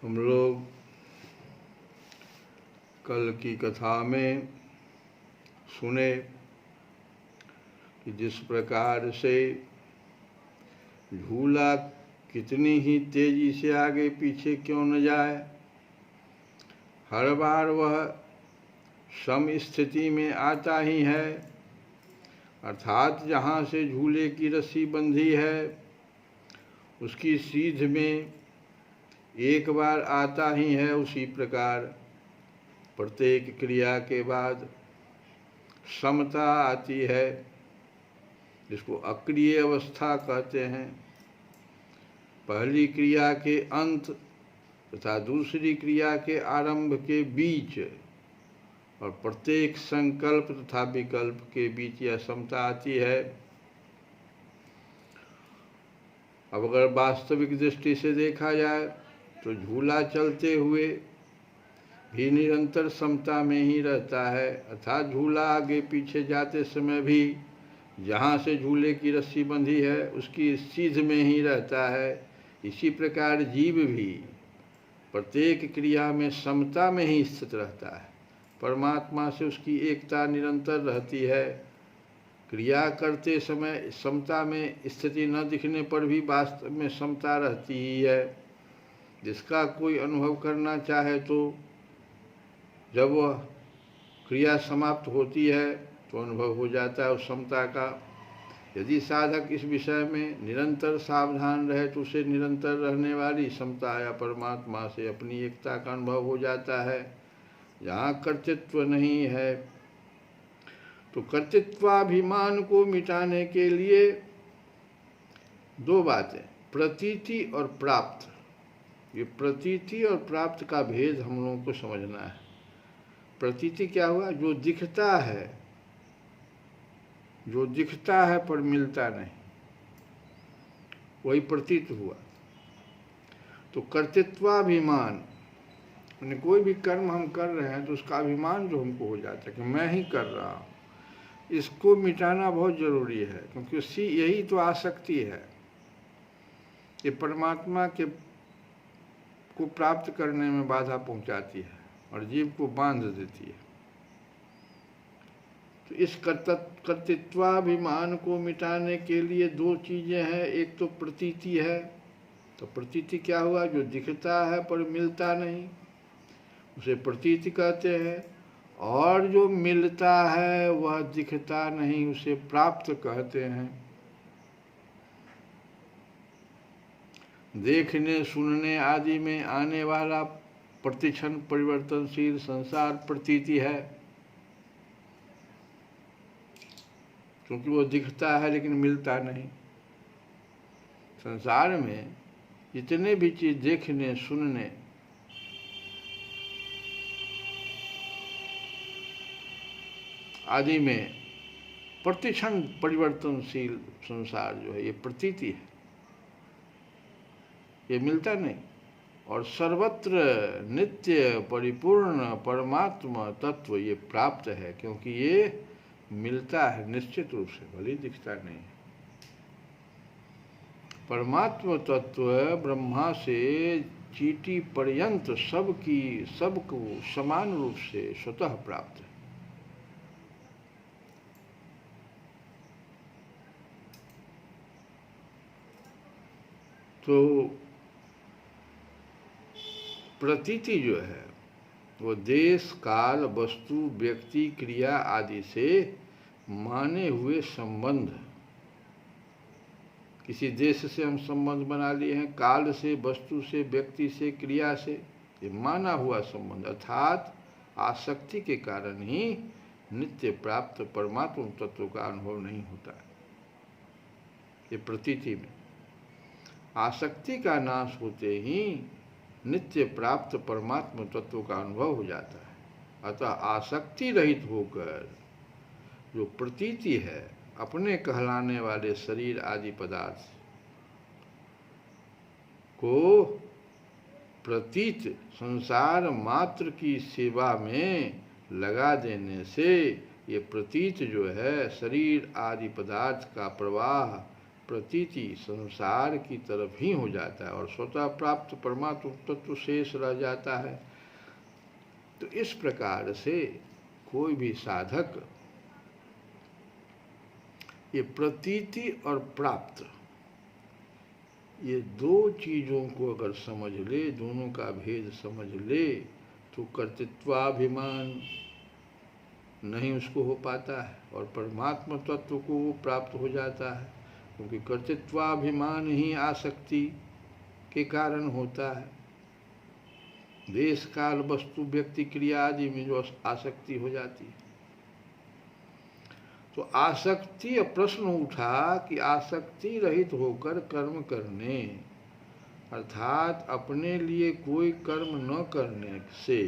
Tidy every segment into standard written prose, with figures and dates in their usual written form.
हम लोग कल की कथा में सुने कि जिस प्रकार से झूला कितनी ही तेजी से आगे पीछे क्यों न जाए, हर बार वह सम स्थिति में आता ही है। अर्थात जहाँ से झूले की रस्सी बंधी है उसकी सीध में एक बार आता ही है, उसी प्रकार प्रत्येक क्रिया के बाद समता आती है, जिसको अक्रिय अवस्था कहते हैं। पहली क्रिया के अंत तथा दूसरी क्रिया के आरंभ के बीच और प्रत्येक संकल्प तथा विकल्प के बीच यह समता आती है। अब अगर वास्तविक दृष्टि से देखा जाए तो झूला चलते हुए भी निरंतर समता में ही रहता है, अर्थात झूला आगे पीछे जाते समय भी जहाँ से झूले की रस्सी बंधी है उसकी सीध में ही रहता है। इसी प्रकार जीव भी प्रत्येक क्रिया में समता में ही स्थित रहता है। परमात्मा से उसकी एकता निरंतर रहती है। क्रिया करते समय समता में स्थिति न दिखने पर भी वास्तव में समता रहती ही है। जिसका कोई अनुभव करना चाहे तो जब वह क्रिया समाप्त होती है तो अनुभव हो जाता है उस समता का। यदि साधक इस विषय में निरंतर सावधान रहे तो उसे निरंतर रहने वाली समता या परमात्मा से अपनी एकता का अनुभव हो जाता है। जहाँ कर्तृत्व नहीं है तो कर्तृत्वाभिमान को मिटाने के लिए दो बातें, प्रतीति और प्राप्त। ये प्रतीति और प्राप्त का भेद हम लोगों को समझना है। प्रतीति क्या हुआ? जो दिखता है पर मिलता नहीं, वही प्रतीत हुआ। तो कर्तृत्वाभिमान, कोई भी कर्म हम कर रहे हैं तो उसका अभिमान जो हमको हो जाता है कि मैं ही कर रहा हूँ, इसको मिटाना बहुत जरूरी है, क्योंकि उसकी यही तो आसक्ति है। ये परमात्मा के को प्राप्त करने में बाधा पहुंचाती है और जीव को बांध देती है। तो इस कर्तृत्वाभिमान को मिटाने के लिए दो चीजें हैं। एक तो प्रतीति है। तो प्रतीति क्या हुआ? जो दिखता है पर मिलता नहीं, उसे प्रतीति कहते हैं। और जो मिलता है वह दिखता नहीं, उसे प्राप्त कहते हैं। देखने सुनने आदि में आने वाला प्रतिक्षण परिवर्तनशील संसार प्रतीति है, क्योंकि वो दिखता है लेकिन मिलता नहीं। संसार में जितने भी चीज देखने सुनने आदि में प्रतिक्षण परिवर्तनशील संसार जो है ये प्रतीति है, ये मिलता नहीं। और सर्वत्र नित्य परिपूर्ण परमात्मा तत्व ये प्राप्त है, क्योंकि ये मिलता है निश्चित रूप से, भले दिखता नहीं है। परमात्मा तत्व ब्रह्मा से चीटी पर्यंत सबको समान रूप से स्वतः प्राप्त है। तो प्रतीति जो है वो देश काल वस्तु व्यक्ति क्रिया आदि से माने हुए संबंध, किसी देश से हम संबंध बना लिए हैं, काल से, वस्तु से, व्यक्ति से, क्रिया से, ये माना हुआ संबंध, अर्थात आसक्ति के कारण ही नित्य प्राप्त परमात्मा तत्व का अनुभव नहीं होता है। ये प्रतीति में आसक्ति का नाश होते ही नित्य प्राप्त परमात्मा तत्व का अनुभव हो जाता है। अतः आसक्ति रहित होकर जो प्रतीति है अपने कहलाने वाले शरीर आदि पदार्थ को प्रतीत संसार मात्र की सेवा में लगा देने से ये प्रतीत जो है शरीर आदि पदार्थ का प्रवाह प्रतीति संसार की तरफ ही हो जाता है और स्वतः प्राप्त परमात्मा तत्व शेष रह जाता है। तो इस प्रकार से कोई भी साधक ये प्रतीति और प्राप्त ये दो चीज़ों को अगर समझ ले, दोनों का भेद समझ ले, तो कर्तृत्वाभिमान नहीं उसको हो पाता है और परमात्मा तत्व को वो प्राप्त हो जाता है, क्योंकि कर्तृत्वाभिमान ही आसक्ति के कारण होता है। देश काल वस्तु व्यक्ति क्रिया आदि में जो आसक्ति हो जाती है। तो आसक्ति, प्रश्न उठा कि आसक्ति रहित होकर कर्म करने, अर्थात अपने लिए कोई कर्म न करने से,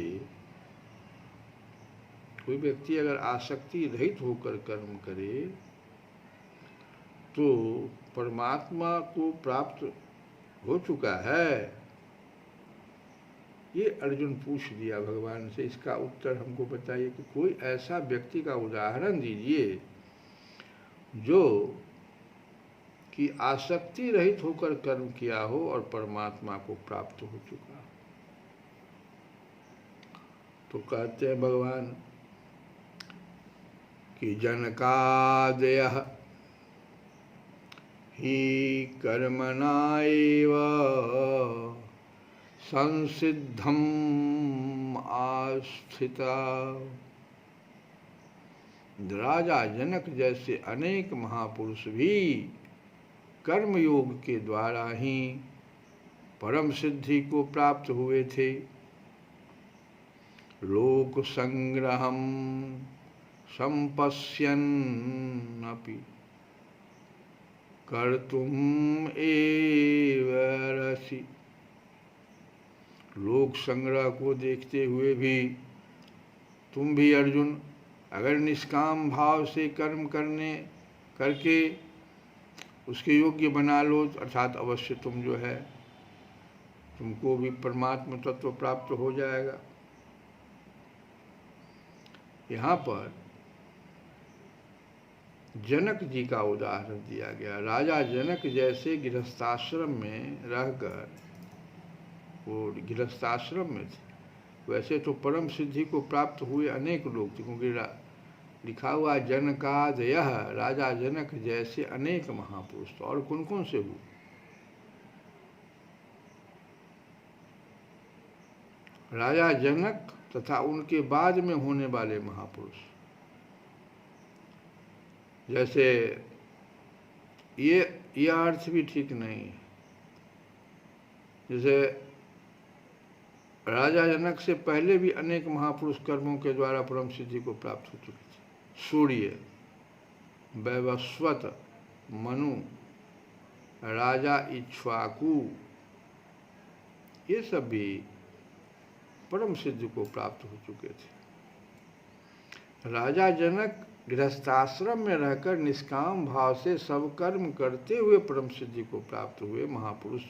कोई व्यक्ति अगर आसक्ति रहित होकर कर्म करे तो परमात्मा को प्राप्त हो चुका है। ये अर्जुन पूछ दिया भगवान से। इसका उत्तर हमको बताइए कि कोई ऐसा व्यक्ति का उदाहरण दीजिए जो कि आसक्ति रहित होकर कर्म किया हो और परमात्मा को प्राप्त हो चुका। तो कहते हैं भगवान कि जनकादयः हि कर्मणा एव संसिद्धम् आस्थिता। राजा जनक जैसे अनेक महापुरुष भी कर्मयोग के द्वारा ही परम सिद्धि को प्राप्त हुए थे। लोक संग्रहम संपश्यन्नपि कर्तुम एव रसि। लोक संग्रह को देखते हुए भी तुम भी अर्जुन अगर निष्काम भाव से कर्म करके उसके योग्य बना लो, अर्थात अवश्य तुम जो है तुमको भी परमात्मा तत्व प्राप्त हो जाएगा। यहाँ पर जनक जी का उदाहरण दिया गया। राजा जनक जैसे गृहस्थाश्रम में रहकर, वो गृहस्थाश्रम में थे, वैसे तो परम सिद्धि को प्राप्त हुए अनेक लोग थे, क्योंकि लिखा हुआ जनकादयः, राजा जनक जैसे अनेक महापुरुष। तो और कौन कौन से हुए? राजा जनक तथा उनके बाद में होने वाले महापुरुष। जैसे ये अर्थ भी ठीक नहीं है। जैसे राजा जनक से पहले भी अनेक महापुरुष कर्मों के द्वारा परम सिद्धि को प्राप्त हो चुके थे। सूर्य, वैवस्वत, मनु, राजा इक्ष्वाकु, ये सब भी परम सिद्धि को प्राप्त हो चुके थे। राजा जनक गृहस्थाश्रम में रहकर निष्काम भाव से सब कर्म करते हुए परम सिद्धि को प्राप्त हुए महापुरुष।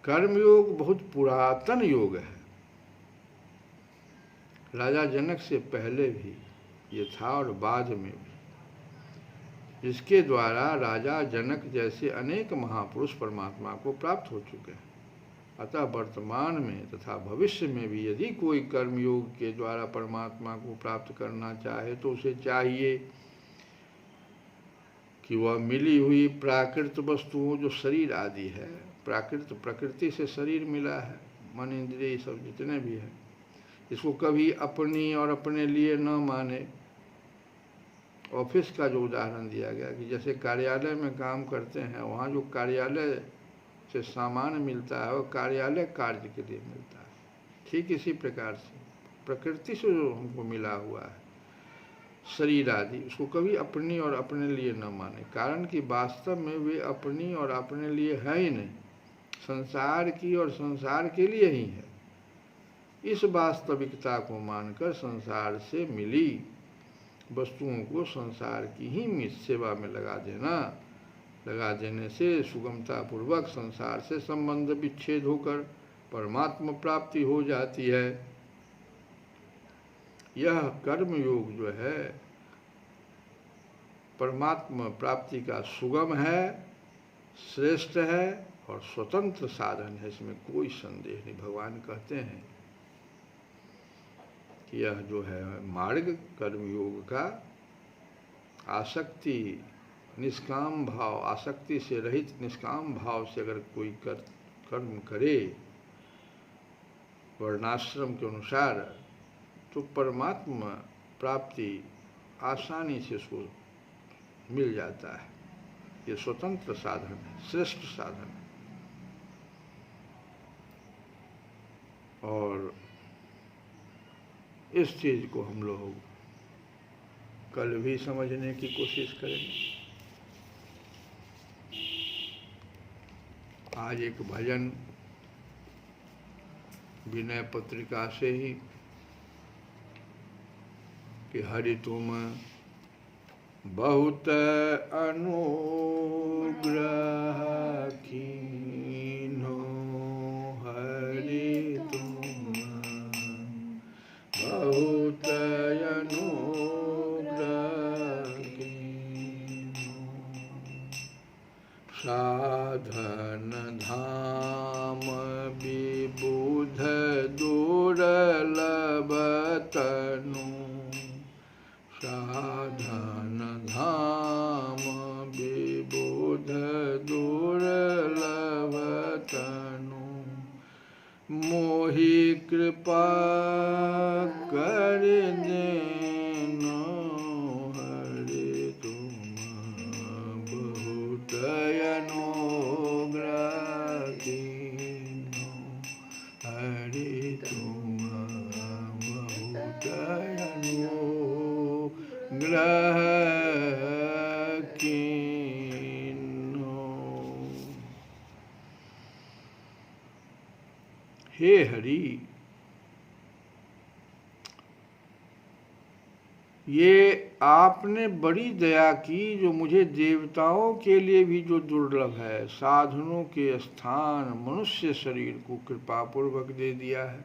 कर्मयोग बहुत पुरातन योग है। राजा जनक से पहले भी ये था और बाद में भी, जिसके द्वारा राजा जनक जैसे अनेक महापुरुष परमात्मा को प्राप्त हो चुके हैं। अतः वर्तमान में तथा भविष्य में भी यदि कोई कर्मयोग के द्वारा परमात्मा को प्राप्त करना चाहे तो उसे चाहिए कि वह मिली हुई प्राकृत वस्तुओं, जो शरीर आदि है, प्रकृति से शरीर मिला है, मन इंद्रिय सब जितने भी हैं, इसको कभी अपनी और अपने लिए न माने। ऑफिस का जो उदाहरण दिया गया कि जैसे कार्यालय में काम करते हैं, वहाँ जो कार्यालय से सामान मिलता है वो कार्यालय कार्य के लिए मिलता है। ठीक इसी प्रकार से प्रकृति से जो हमको मिला हुआ है शरीर आदि, उसको कभी अपनी और अपने लिए न माने, कारण कि वास्तव में वे अपनी और अपने लिए है ही नहीं, संसार की और संसार के लिए ही है। इस वास्तविकता को मानकर संसार से मिली वस्तुओं को संसार की ही सेवा में लगा देने से सुगमता पूर्वक संसार से संबंध विच्छेद होकर परमात्मा प्राप्ति हो जाती है। यह कर्म योग जो है परमात्मा प्राप्ति का सुगम है, श्रेष्ठ है और स्वतंत्र साधन है, इसमें कोई संदेह नहीं। भगवान कहते हैं कि यह जो है मार्ग कर्मयोग का आसक्ति निष्काम भाव, आसक्ति से रहित निष्काम भाव से अगर कोई कर्म करे वर्णाश्रम के अनुसार, तो परमात्मा प्राप्ति आसानी से उसको मिल जाता है। ये स्वतंत्र साधन है, श्रेष्ठ साधन है। और इस चीज़ को हम लोग कल भी समझने की कोशिश करेंगे। आज एक भजन विनय पत्रिका से ही कि हरि तुम बहुत अनुग्रह कीन्हो, हरि तुम बहुत अनुग्रह कीन्हो। साधन धाम विबुध दुर्लभ तनु, साधन धाम विबुध दुर्लभ तनु, मोहि कृपा कर देनो, हरि तुम बहुत अनुग्रह कीन्हो, हरि तुम बहुत अनुग्रह कीन्हो। हे हरि, ये आपने बड़ी दया की जो मुझे देवताओं के लिए भी जो दुर्लभ है, साधनों के स्थान मनुष्य शरीर को कृपापूर्वक दे दिया है।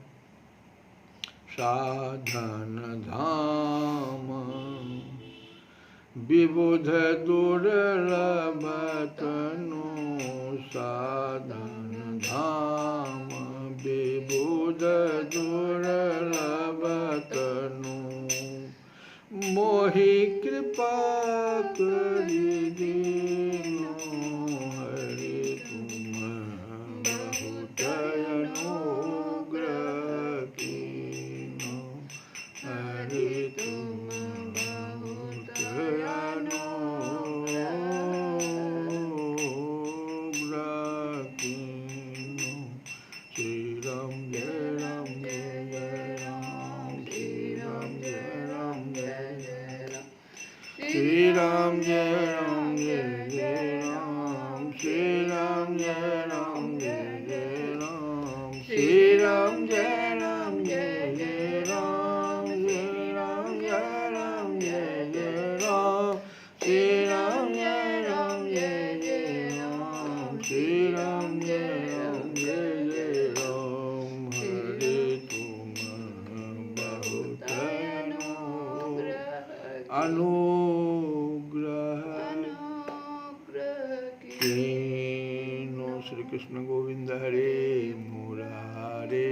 साधन धाम विबुध दुर्लभ तनु, साधन धाम विबुध दुर्लभ तनु, मोहि कृपा करि दीनो, हरि तुम बहुत अनुग्रह कीन्हो, हरि तुम बहुत अनुग्रह कीन्हो। श्री राम जय राम जय जय राम, श्री राम जय राम जय जय राम, श्री राम जय राम जय जय राम, श्री राम जय राम जय जय राम, श्री राम जय राम जय जय राम, श्री राम जय राम जय जय राम, श्री राम जय राम जय जय राम, श्री राम जय राम जय जय राम, हरि तुम बहुत अनुग्रह कीन्हो। श्री कृष्ण गोविंद हरे मुरारे,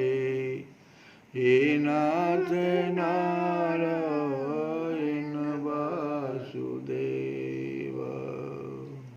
हे नाथ नारायण